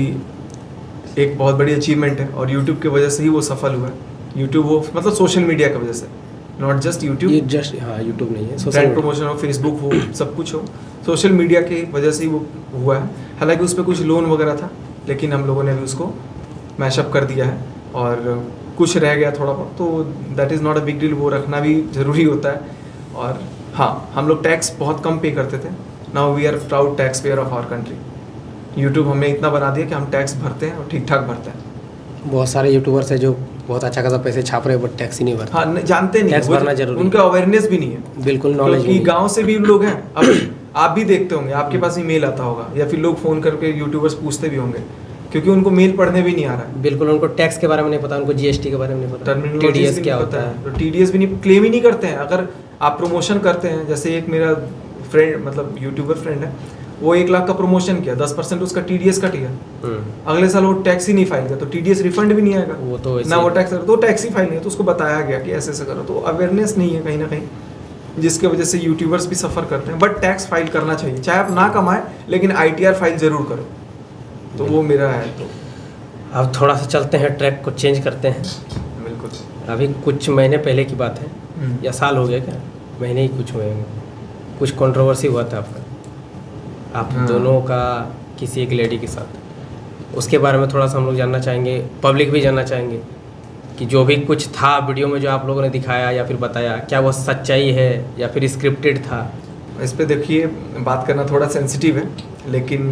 एक बहुत बड़ी अचीवमेंट है, और यूट्यूब की वजह से ही वो सफल हुआ है। यूट्यूब वो मतलब सोशल मीडिया की वजह से, नॉट जस्ट यूट्यूब, ये जस्ट हाँ यूट्यूब नहीं है, ब्रांड प्रमोशन हो, फेसबुक हो, सब कुछ हो, सोशल मीडिया की वजह से ही वो हुआ है। हालांकि उस पर कुछ लोन वगैरह था, लेकिन हम लोगों ने भी उसको मैशअप कर दिया है, और कुछ रह गया थोड़ा बहुत, तो that is not a big deal, वो रखना भी ज़रूरी होता है। और हाँ, हम लोग टैक्स बहुत कम पे करते थे, now we are proud tax payer of our country. YouTube हमने इतना बना दिया कि हम टैक्स भरते हैं और ठीक ठाक भरते हैं। बहुत सारे यूट्यूबर्स है जो बहुत अच्छा खासा पैसे छाप रहे हैं बट टैक्स ही नहीं भरते। हाँ, जानते नहीं, टैक्स भरना जरूरी, उनका अवेयरनेस भी नहीं है, बिल्कुल नॉलेज क्योंकि गांव से भी लोग हैं। अब आप भी देखते होंगे, आपके पास ही मेल आता होगा, या फिर लोग फ़ोन करके यूट्यूबर्स पूछते भी होंगे, क्योंकि उनको मेल पढ़ने भी नहीं आ रहा है। बिल्कुल, उनको टैक्स के बारे में नहीं पता, उनको जीएसटी के बारे में नहीं पता, TDS क्या होता है, तो TDS भी नहीं, क्लेम ही नहीं करते हैं। अगर आप प्रमोशन करते हैं, जैसे एक मेरा फ्रेंड मतलब यूट्यूबर फ्रेंड है, वो 1 लाख का प्रमोशन किया, 10% उसका TDS कट गया, अगले साल वो टैक्स ही नहीं फाइल किया, तो TDS रिफंड भी नहीं आएगा, वो तो ना वो टैक्स, तो टैक्स ही फाइल नहीं है। तो उसको बताया गया कि ऐसे ऐसे करो, तो अवेयरनेस नहीं है कहीं ना कहीं, जिसके वजह से यूट्यूबर्स भी सफ़र करते हैं। बट टैक्स फाइल करना चाहिए, चाहे आप ना कमाएं, लेकिन ITR फाइल ज़रूर करो, तो वो मेरा है। तो अब थोड़ा सा चलते हैं, ट्रैक को चेंज करते हैं। बिल्कुल, अभी कुछ महीने पहले की बात है, या साल हो गया, क्या महीने ही कुछ हुए होंगे, कुछ कंट्रोवर्सी हुआ था आप दोनों का किसी एक लेडी के साथ। उसके बारे में थोड़ा सा हम लोग जानना चाहेंगे, पब्लिक भी जानना चाहेंगे कि जो भी कुछ था वीडियो में जो आप लोगों ने दिखाया या फिर बताया, क्या वो सच्चाई है या फिर स्क्रिप्टेड था? इस पे देखिए, बात करना थोड़ा सेंसिटिव है, लेकिन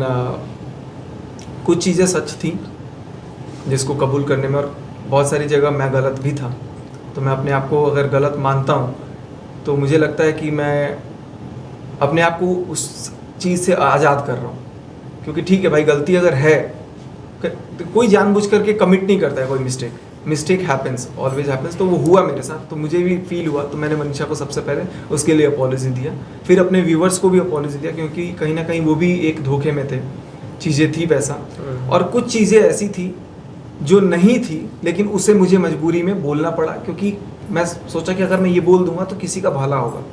कुछ चीज़ें सच थी जिसको कबूल करने में, और बहुत सारी जगह मैं गलत भी था। तो मैं अपने आप को अगर गलत मानता हूँ, तो मुझे लगता है कि मैं अपने आप को उस चीज़ से आज़ाद कर रहा हूँ। क्योंकि ठीक है भाई, गलती अगर है, तो कोई जानबूझ करके कमिट नहीं करता है कोई मिस्टेक हैपेंस, ऑलवेज हैपेंस। तो वो हुआ मेरे साथ, तो मुझे भी फील हुआ, तो मैंने मनीषा को सबसे पहले उसके लिए अपॉलॉजी दिया, फिर अपने व्यूवर्स को भी अपॉलॉजी दिया, क्योंकि कहीं ना कहीं वो भी एक धोखे में थे, चीज़ें थी वैसा, और कुछ चीज़ें ऐसी थी जो नहीं थी, लेकिन उसे मुझे मजबूरी में बोलना पड़ा, क्योंकि मैं सोचा कि अगर मैं ये बोल दूंगा तो किसी का भला होगा,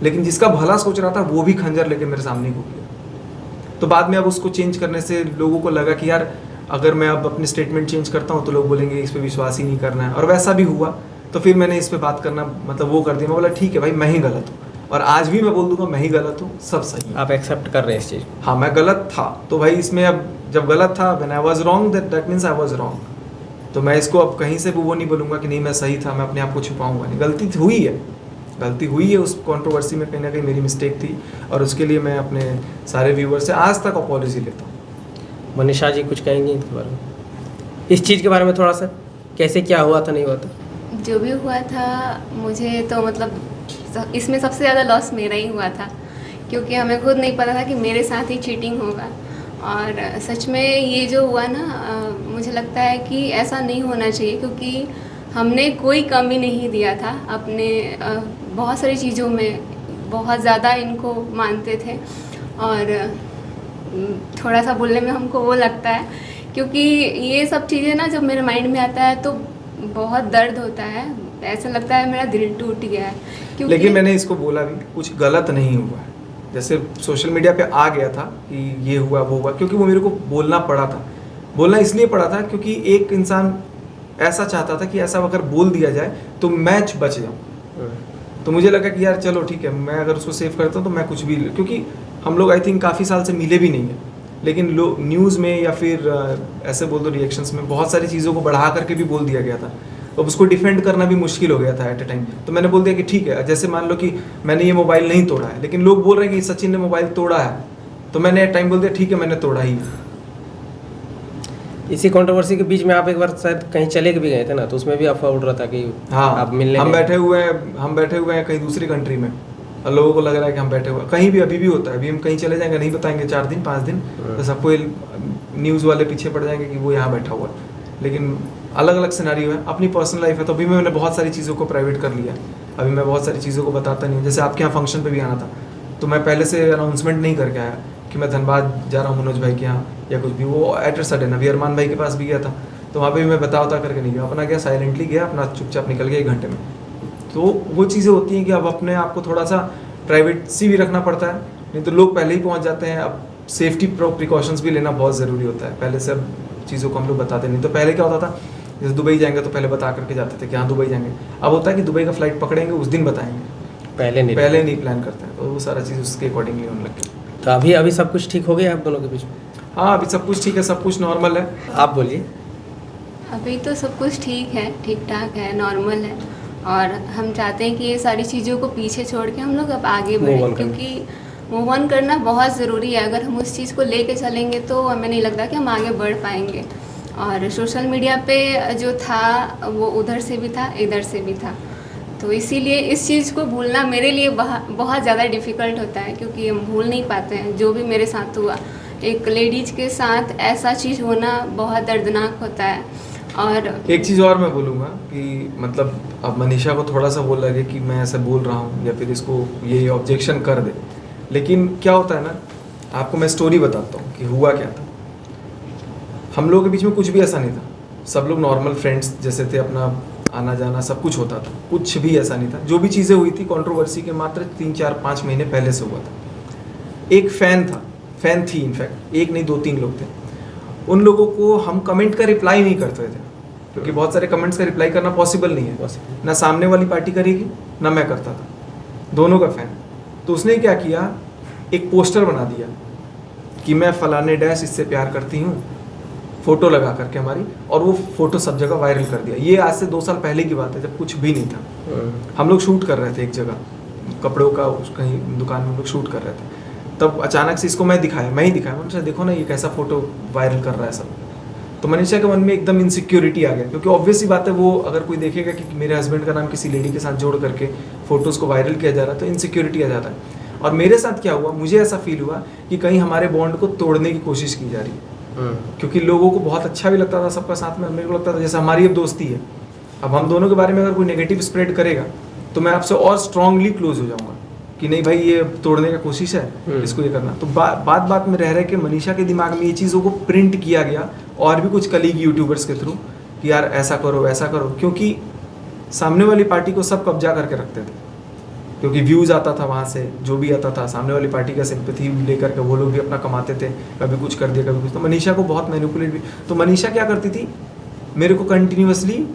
लेकिन जिसका भला सोच रहा था वो भी खंजर लेके मेरे सामने घूम गया। तो बाद में अब उसको चेंज करने से लोगों को लगा कि यार अगर मैं अब अपनी स्टेटमेंट चेंज करता हूँ तो लोग बोलेंगे इस पर विश्वास ही नहीं करना है, और वैसा भी हुआ। तो फिर मैंने इस पर बात करना मतलब वो कर दिया, मैं बोला ठीक है भाई, मैं ही गलत हूँ, और आज भी मैं बोल दूंगा मैं ही गलत हूँ, सब सही है। आप एक्सेप्ट कर रहे हैं इस चीज़? हाँ, मैं गलत था, तो भाई इसमें अब जब गलत था, when I was wrong, that means I was wrong. तो मैं इसको अब कहीं से भी वो नहीं बोलूँगा कि नहीं मैं सही था, मैं अपने आप को छुपाऊंगा नहीं, गलती हुई है, गलती हुई है, उस कंट्रोवर्सी में कहीं ना कहीं मेरी मिस्टेक थी और उसके लिए मैं अपने सारे व्यूअर से आज तक अपॉलॉजी लेता हूँ। मनीषा जी कुछ कहेंगी इसके बारे में, इस चीज़ के बारे में थोड़ा सा, कैसे क्या हुआ था, नहीं हुआ था? जो भी हुआ था मुझे तो मतलब इसमें सबसे ज़्यादा लॉस मेरा ही हुआ था, क्योंकि हमें खुद नहीं पता था कि मेरे साथ ही चीटिंग होगा। और सच में ये जो हुआ ना, मुझे लगता है कि ऐसा नहीं होना चाहिए, क्योंकि हमने कोई कमी नहीं दिया था अपने बहुत सारी चीज़ों में, बहुत ज़्यादा इनको मानते थे। और थोड़ा सा बोलने में हमको वो लगता है, क्योंकि ये सब चीज़ें ना जब मेरे माइंड में आता है तो बहुत दर्द होता है, ऐसा लगता है मेरा दिल टूट गया है। क्योंकि लेकिन मैंने इसको बोला भी, कुछ गलत नहीं हुआ है। जैसे सोशल मीडिया पे आ गया था कि ये हुआ वो हुआ, क्योंकि वो मेरे को बोलना पड़ा था। बोलना इसलिए पड़ा था क्योंकि एक इंसान ऐसा चाहता था कि ऐसा अगर बोल दिया जाए तो मैच बच जाऊँ। तो मुझे लगा कि यार चलो ठीक है, मैं अगर उसको सेव करता हूँ तो मैं कुछ भी, क्योंकि हम लोग आई थिंक काफ़ी साल से मिले भी नहीं हैं, लेकिन लोग न्यूज़ में या फिर ऐसे बोल दो रिएक्शंस में बहुत सारी चीज़ों को बढ़ा करके भी बोल दिया गया था, तो उसको डिफेंड करना भी मुश्किल हो गया था एट ए टाइम। तो मैंने बोल दिया कि ठीक है, जैसे मान लो कि मैंने ये मोबाइल नहीं तोड़ा है, लेकिन लोग बोल रहे हैं कि सचिन ने मोबाइल तोड़ा है, तो मैंने एट टाइम बोल दिया ठीक है मैंने तोड़ा ही। इसी कंट्रोवर्सी के बीच में आप एक बार शायद कहीं चले भी गए थे ना, तो उसमें भी अफवाह उड़ रहा था कि हाँ, आप मिलने हम गए। बैठे हुए हैं कहीं दूसरी कंट्री में, और लोगों को लग रहा है कि हम बैठे हुए हैं। कहीं भी अभी भी होता है, अभी हम कहीं चले जाएंगे नहीं बताएंगे 4 दिन 5 दिन, तो सबको न्यूज़ वाले पीछे पड़ जाएंगे कि वो यहाँ बैठा हुआ है। लेकिन अलग अलग सिनेरियो है, अपनी पर्सनल लाइफ है, तो अभी मैंने बहुत सारी चीज़ों को प्राइवेट कर लिया। अभी मैं बहुत सारी चीज़ों को बताता नहीं हूँ। जैसे आपके यहाँ फंक्शन पे भी आना था, तो मैं पहले से अनाउंसमेंट नहीं करके आया कि मैं धनबाद जा रहा हूँ मनोज भाई के यहाँ या कुछ भी। वो एट सडन अभी अरमान भाई के पास भी गया था, तो वहाँ पे भी मैं बता करके नहीं गया, अपना गया साइलेंटली गया, अपना चुपचाप निकल गया 1 घंटे में। तो वो चीज़ें होती हैं कि अब अपने आप को थोड़ा सा प्राइवेसी भी रखना पड़ता है, नहीं तो लोग पहले ही पहुँच जाते हैं। अब सेफ्टी प्रिकॉशंस भी लेना बहुत ज़रूरी होता है, पहले से अब चीज़ों को हम लोग बताते नहीं। तो पहले क्या होता था, जैसे दुबई जाएंगे तो पहले बता करके जाते थे कि हाँ दुबई जाएंगे। अब होता है कि दुबई का फ्लाइट पकड़ेंगे उस दिन बताएंगे, पहले नहीं प्लान करते हैं, तो वो सारा चीज़ उसके अकॉर्डिंगली होने लग गई। तो अभी सब कुछ ठीक हो गया आप दोनों के बीच में? हाँ अभी सब कुछ ठीक है, सब कुछ नॉर्मल है। आप बोलिए। अभी तो सब कुछ ठीक है, ठीक ठाक है, नॉर्मल है। और हम चाहते हैं कि ये सारी चीज़ों को पीछे छोड़ के हम लोग अब आगे बढ़ें, क्योंकि मूव ऑन करना बहुत ज़रूरी है। अगर हम उस चीज़ को लेके चलेंगे तो हमें नहीं लगता कि हम आगे बढ़ पाएंगे। और सोशल मीडिया पे जो था वो उधर से भी था, इधर से भी था, तो इसीलिए इस चीज़ को भूलना मेरे लिए बहुत ज़्यादा डिफ़िकल्ट होता है, क्योंकि हम भूल नहीं पाते हैं जो भी मेरे साथ हुआ। एक लेडीज़ के साथ ऐसा चीज़ होना बहुत दर्दनाक होता है। और एक चीज़ और मैं बोलूँगा कि मतलब अब मनीषा को थोड़ा सा वो लगे कि मैं ऐसा बोल रहा हूँ या फिर इसको ये ऑब्जेक्शन कर दे, लेकिन क्या होता है ना, आपको मैं स्टोरी बताता हूँ कि हुआ क्या था। हम लोगों के बीच में कुछ भी ऐसा नहीं था, सब लोग नॉर्मल फ्रेंड्स जैसे थे, अपना आना जाना सब कुछ होता था, कुछ भी ऐसा नहीं था। जो भी चीज़ें हुई थी कंट्रोवर्सी के मात्र 3-4-5 महीने पहले से हुआ था। एक फैन थी, इनफैक्ट एक नहीं 2-3 लोग थे। उन लोगों को हम कमेंट का रिप्लाई नहीं करते थे, क्योंकि बहुत सारे कमेंट्स का रिप्लाई करना पॉसिबल नहीं है, ना सामने वाली पार्टी करेगी ना मैं करता था, दोनों का फैन। तो उसने क्या किया, एक पोस्टर बना दिया कि मैं फलाने डैश इससे प्यार करती हूँ, फ़ोटो लगा करके हमारी, और वो फ़ोटो सब जगह वायरल कर दिया। ये आज से 2 साल पहले की बात है, जब कुछ भी नहीं था। हम लोग शूट कर रहे थे एक जगह, कपड़ों का कहीं दुकान में हम लोग शूट कर रहे थे। तब अचानक से इसको मैं ही दिखाया, मनीषा देखो ना ये कैसा फ़ोटो वायरल कर रहा है सब। तो मनीषा के मन में एकदम इनसिक्योरिटी आ गया, क्योंकि ऑब्वियस सी बात है, वो अगर कोई देखेगा कि मेरे हस्बैंड का नाम किसी लेडी के साथ जोड़ करके फ़ोटोज़ को वायरल किया जा रहा है, तो इनसिक्योरिटी आ जाता है। और मेरे साथ क्या हुआ, मुझे ऐसा फील हुआ कि कहीं हमारे बॉन्ड को तोड़ने की कोशिश की जा रही है, क्योंकि लोगों को बहुत अच्छा भी लगता था सबका साथ में। मेरे को लगता था जैसे हमारी अब दोस्ती है, अब हम दोनों के बारे में अगर कोई नेगेटिव स्प्रेड करेगा तो मैं आपसे और स्ट्रांगली क्लोज हो जाऊंगा कि नहीं भाई ये तोड़ने का कोशिश है, इसको ये करना। तो बात में रह के मनीषा के दिमाग में ये चीज़ों को प्रिंट किया गया, और भी कुछ कलीग यूट्यूबर्स के थ्रू, कि यार ऐसा करो ऐसा करो, क्योंकि सामने वाली पार्टी को सब कब्जा करके रखते थे, क्योंकि व्यूज़ आता था वहाँ से, जो भी आता था सामने वाली पार्टी का सिंपैथी लेकर के वो लोग भी अपना कमाते थे, कभी कुछ कर दिया कभी कुछ। तो मनीषा को बहुत मैनिपुलेट भी, तो मनीषा क्या करती थी, मेरे को कंटिन्यूअसली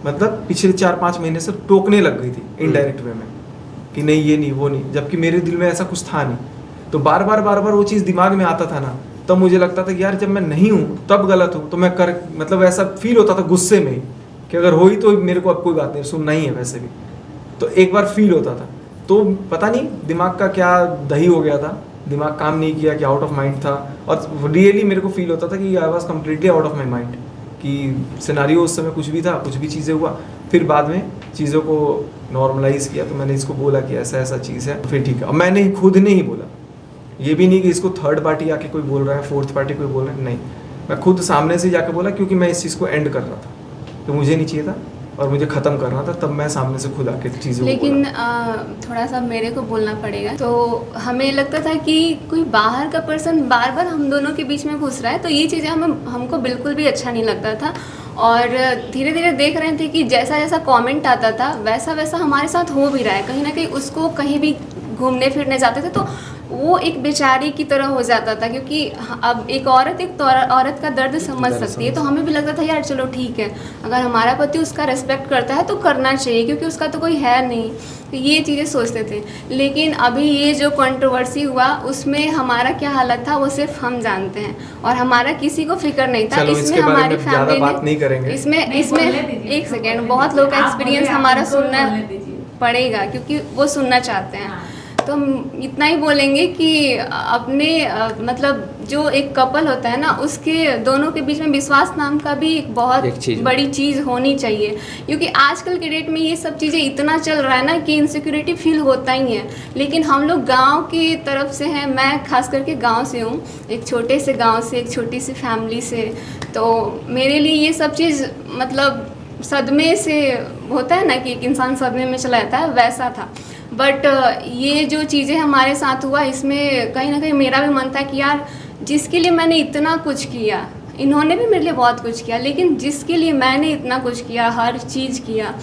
मतलब पिछले 4-5 महीने से टोकने लग गई थी इनडायरेक्ट वे में कि नहीं ये नहीं वो नहीं, जबकि मेरे दिल में ऐसा कुछ था नहीं। तो बार बार वो चीज़ दिमाग में आता था ना, तब मुझे लगता था कि यार जब मैं नहीं हूँ तब गलत हूँ, तो मैं कर मतलब ऐसा फील होता था गुस्से में कि अगर हो ही तो मेरे को अब कोई बात नहीं, सुनना ही है वैसे भी। तो एक बार फील होता था, तो पता नहीं दिमाग का क्या दही हो गया था, दिमाग काम नहीं किया कि आउट ऑफ माइंड था, और रियली मेरे को फील होता था कि I was completely out of my mind, कि सिनारियो उस समय कुछ भी था, कुछ भी चीज़ें हुआ। फिर बाद में चीज़ों को नॉर्मलाइज किया, तो मैंने इसको बोला कि ऐसा ऐसा चीज़ है, फिर ठीक है। और मैंने खुद ने ही बोला, ये भी नहीं कि इसको थर्ड पार्टी आके कोई बोल रहा है, फोर्थ पार्टी कोई बोल रहा है, नहीं, मैं खुद सामने से जाके बोला, क्योंकि मैं इस चीज़ को एंड कर रहा था, तो मुझे नहीं चाहिए था और मुझे ख़त्म करना था, तब मैं सामने से खुद आके चीज़ों को लेकिन बोला। थोड़ा सा मेरे को बोलना पड़ेगा। तो हमें लगता था कि कोई बाहर का पर्सन बार बार हम दोनों के बीच में घुस रहा है, तो ये चीज़ें हमको बिल्कुल भी अच्छा नहीं लगता था। और धीरे धीरे देख रहे थे कि जैसा जैसा कमेंट आता था वैसा वैसा हमारे साथ हो भी रहा है। कहीं ना कहीं उसको कहीं भी घूमने फिरने जाते थे तो वो एक बेचारी की तरह हो जाता था, क्योंकि अब एक औरत का दर्द समझ सकती है। तो हमें भी लगता था यार चलो ठीक है, अगर हमारा पति उसका रेस्पेक्ट करता है तो करना चाहिए, क्योंकि उसका तो कोई है नहीं। तो ये चीज़ें सोचते थे। लेकिन अभी ये जो कंट्रोवर्सी हुआ उसमें हमारा क्या हालत था वो सिर्फ हम जानते हैं, और हमारा किसी को फिक्र नहीं था। इसमें हमारी फैमिली ने इसमें एक सेकेंड, बहुत लोग का एक्सपीरियंस हमारा सुनना पड़ेगा, क्योंकि वो सुनना चाहते हैं। तो हम इतना ही बोलेंगे कि अपने मतलब जो एक कपल होता है ना, उसके दोनों के बीच में विश्वास नाम का भी एक बहुत बड़ी चीज़ होनी चाहिए, क्योंकि आजकल के डेट में ये सब चीज़ें इतना चल रहा है ना कि इनसिक्योरिटी फील होता ही है। लेकिन हम लोग गांव की तरफ से हैं, मैं खास करके गांव से हूँ, एक छोटे से गांव से, एक छोटी सी फैमिली से। तो मेरे लिए ये सब चीज़ मतलब सदमे से होता है ना कि एक इंसान सदमे में चला जाता है, वैसा था। बट ये जो चीज़ें हमारे साथ हुआ, इसमें कहीं ना कहीं मेरा भी मन था कि यार जिसके लिए मैंने इतना कुछ किया, इन्होंने भी मेरे लिए बहुत कुछ किया, लेकिन जिसके लिए मैंने इतना कुछ किया, हर चीज़ किया,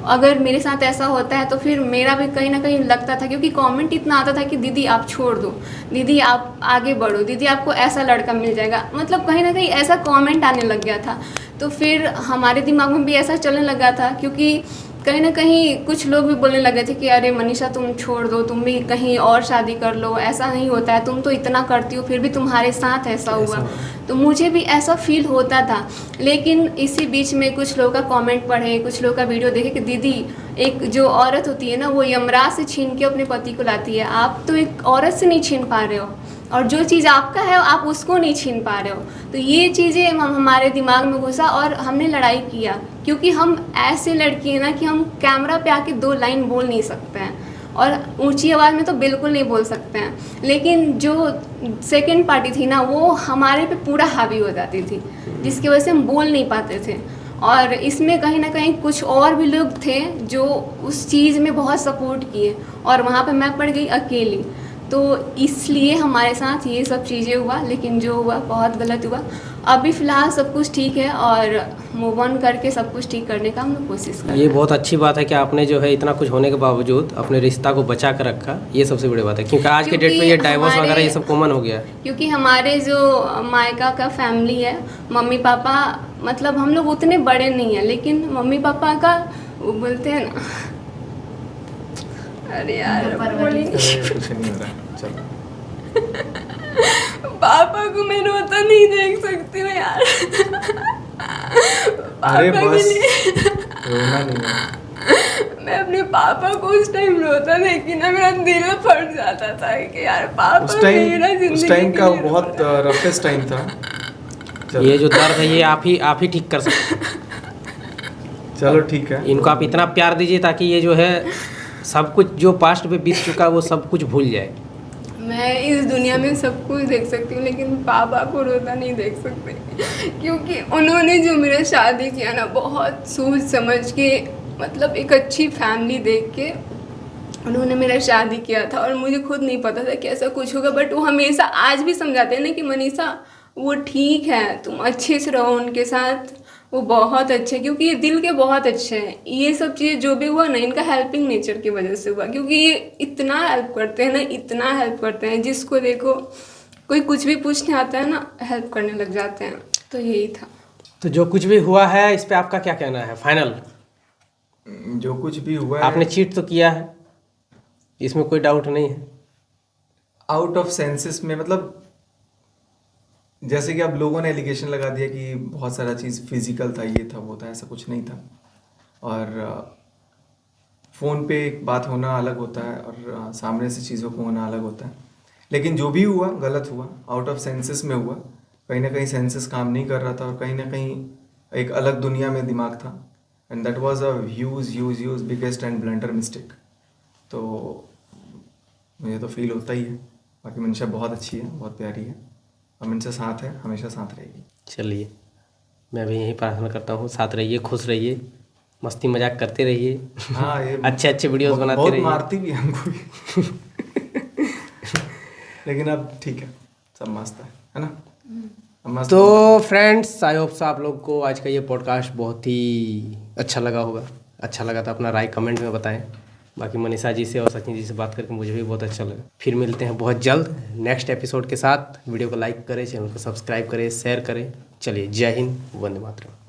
अगर मेरे साथ ऐसा होता है तो फिर मेरा भी कहीं ना कहीं लगता था। क्योंकि कमेंट इतना आता था कि दीदी आप छोड़ दो, दीदी आप आगे बढ़ो, दीदी आपको ऐसा लड़का मिल जाएगा, मतलब कहीं ना कहीं ऐसा कमेंट आने लग गया था। तो फिर हमारे दिमाग में भी ऐसा चलने लगा था, क्योंकि कहीं ना कहीं कुछ लोग भी बोलने लगे थे कि अरे मनीषा तुम छोड़ दो, तुम भी कहीं और शादी कर लो, ऐसा नहीं होता है, तुम तो इतना करती हो फिर भी तुम्हारे साथ ऐसा हुआ। तो मुझे भी ऐसा फील होता था। लेकिन इसी बीच में कुछ लोगों का कमेंट पढ़े, कुछ लोगों का वीडियो देखे कि दीदी एक जो औरत होती है ना वो यमराज से छीन के अपने पति को लाती है, आप तो एक औरत से नहीं छीन पा रहे हो, और जो चीज़ आपका है आप उसको नहीं छीन पा रहे हो। तो ये चीज़ें हमारे दिमाग में घुसा और हमने लड़ाई किया, क्योंकि हम ऐसे लड़की हैं ना कि हम कैमरा पे आके 2 लाइन बोल नहीं सकते हैं, और ऊंची आवाज़ में तो बिल्कुल नहीं बोल सकते हैं। लेकिन जो सेकंड पार्टी थी ना वो हमारे पे पूरा हावी हो जाती थी, जिसकी वजह से हम बोल नहीं पाते थे। और इसमें कहीं ना कहीं कुछ और भी लोग थे जो उस चीज़ में बहुत सपोर्ट किए, और वहाँ पे मैं पड़ गई अकेली। तो इसलिए हमारे साथ ये सब चीज़ें हुआ, लेकिन जो हुआ बहुत गलत हुआ। अभी फ़िलहाल सब कुछ ठीक है और मूव ऑन करके सब कुछ ठीक करने का हम लोग कोशिश कर रहे हैं। ये बहुत अच्छी बात है कि आपने जो है इतना कुछ होने के बावजूद अपने रिश्ता को बचा कर रखा, ये सबसे बड़ी बात है, क्योंकि आज के डेट में ये डाइवोर्स वगैरह ये सब कॉमन हो गया है। क्योंकि हमारे जो मायका का फैमिली है, मम्मी पापा मतलब हम लोग उतने बड़े नहीं हैं, लेकिन मम्मी पापा का वो बोलते हैं ना, अरे यार बोली कुछ नहीं हो रहा है, चलो। पापा को मैं रोता नहीं देख सकती हूँ यार। अरे पापा बस के लिए रोना नहीं है। मैं अपने पापा को उस टाइम रोता देख के ना मेरा दिल फट जाता था कि यार पापा उस मेरा टाइम जिंदगी का के लिए बहुत रो रहा है। रफेस्ट टाइम था। चलो। ये जो दर्द है ये आप ही ठीक कर सकते हैं। चलो ठीक है। इनको आप इतना प्यार दीजिए ताकि ये जो है सब कुछ जो पास्ट में बीत चुका है वो सब कुछ भूल जाए। मैं इस दुनिया में सब कुछ देख सकती हूँ, लेकिन पापा को रोता नहीं देख सकती, क्योंकि उन्होंने जो मेरा शादी किया ना बहुत सोच समझ के, मतलब एक अच्छी फैमिली देख के उन्होंने मेरा शादी किया था। और मुझे खुद नहीं पता था कि ऐसा कुछ होगा, बट वो हमेशा आज भी समझाते हैं ना कि मनीषा वो ठीक है, तुम अच्छे से रहो उनके साथ, वो बहुत अच्छे, क्योंकि ये दिल के बहुत अच्छे हैं। ये सब चीज़ें जो भी हुआ ना इनका हेल्पिंग नेचर की वजह से हुआ, क्योंकि ये इतना हेल्प करते हैं ना, इतना हेल्प करते हैं, जिसको देखो कोई कुछ भी पूछने आता है ना हेल्प करने लग जाते हैं। तो यही था। तो जो कुछ भी हुआ है इस पे आपका क्या कहना है फाइनल? जो कुछ भी हुआ है, आपने चीट तो किया है, इसमें कोई डाउट नहीं है। आउट ऑफ सेंसेस में, मतलब जैसे कि अब लोगों ने एलिगेशन लगा दिया कि बहुत सारा चीज़ फिजिकल था, ये था वो था, ऐसा कुछ नहीं था। और फ़ोन पे एक बात होना अलग होता है और सामने से चीज़ों को होना अलग होता है। लेकिन जो भी हुआ गलत हुआ, आउट ऑफ सेंसेस में हुआ। कहीं ना कहीं सेंसेस काम नहीं कर रहा था और कहीं ना कहीं एक अलग दुनिया में दिमाग था, and that was a huge biggest and blunder mistake. तो मुझे तो फील होता ही है। बाकी मनीषा बहुत अच्छी है, बहुत प्यारी है, हम इनसे साथ है, हमेशा साथ रहेगी। चलिए, मैं भी यही प्रार्थना करता हूँ, साथ रहिए, खुश रहिए, मस्ती मजाक करते रहिए। हाँ, ये अच्छे अच्छे वीडियोस बनाते बहुत रहिए। मारती भी है हमको भी। लेकिन अब ठीक है, सब मस्त है ना? अब मस्त हो। तो फ्रेंड्स, आई होप आप लोग को आज का ये पॉडकास्ट बहुत ही अच्छा लगा होगा। अच्छा लगा तो अपना राय कमेंट में बताएं। बाकी मनीषा जी से और सचिन जी से बात करके मुझे भी बहुत अच्छा लगा। फिर मिलते हैं बहुत जल्द नेक्स्ट एपिसोड के साथ। वीडियो को लाइक करें, चैनल को सब्सक्राइब करें, शेयर करें। चलिए, जय हिंद, वंदे मातरम।